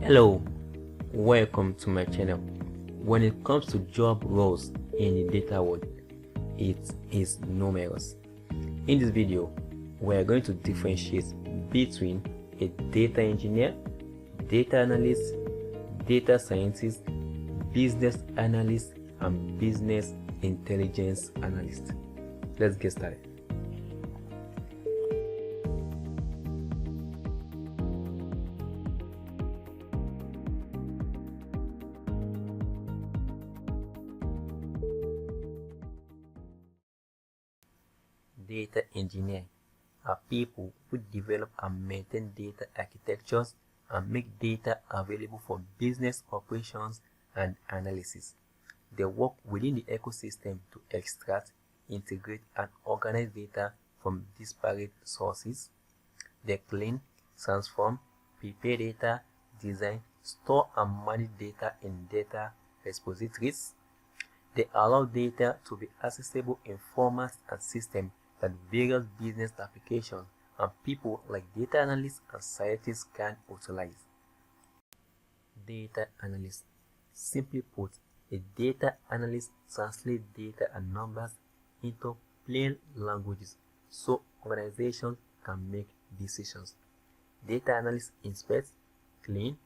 Hello, welcome to my channel. When it comes to job roles in the data world, it is numerous. In this video, we are going to differentiate between a data engineer, data analyst, data scientist, business analyst, and business intelligence analyst. Let's get started. Data engineer are people who develop and maintain data architectures and make data available for business operations and analysis. They work within the ecosystem to extract, integrate, and organize data from disparate sources. They clean, transform, prepare data, design, store, and manage data in data repositories. They allow data to be accessible in formats and systems that various business applications and people like data analysts and scientists can utilize. Data analyst. Simply put, a data analyst translates data and numbers into plain languages so organizations can make decisions. Data analysts inspect, clean,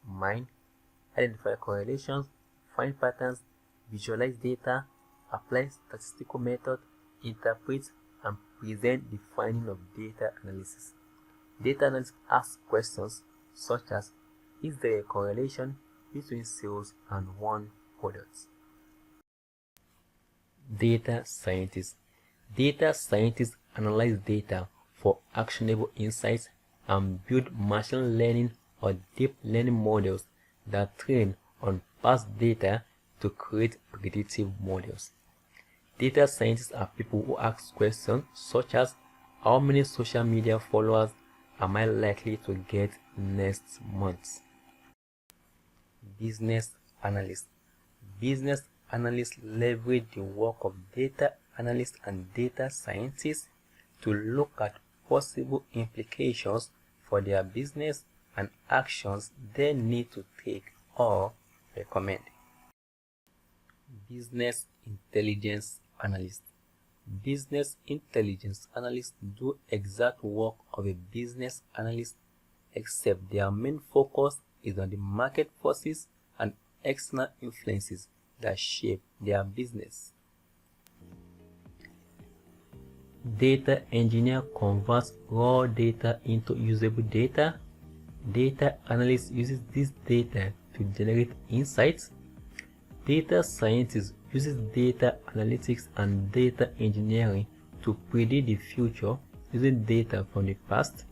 mine, identify correlations, find patterns, visualize data, apply statistical methods, interpret, and present the finding of data analysis. Data analysts ask questions such as, is there a correlation between sales and one product? Data scientists. Data scientists analyze data for actionable insights and build machine learning or deep learning models that train on past data to create predictive models. Data scientists are people who ask questions such as, how many social media followers am I likely to get next month? Business analysts. Business analysts leverage the work of data analysts and data scientists to look at possible implications for their business and actions they need to take or recommend. Business intelligence analysts. Business intelligence analysts do exact work of a business analyst, except their main focus is on the market forces and external influences that shape their business. Data engineer converts raw data into usable data. Data analyst uses this data to generate insights. Data scientist uses data analytics and data engineering to predict the future using data from the past.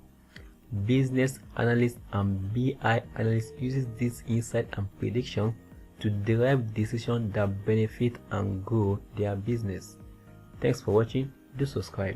Business analysts and BI analysts uses this insight and prediction to derive decisions that benefit and grow their business. Thanks for watching. Do subscribe.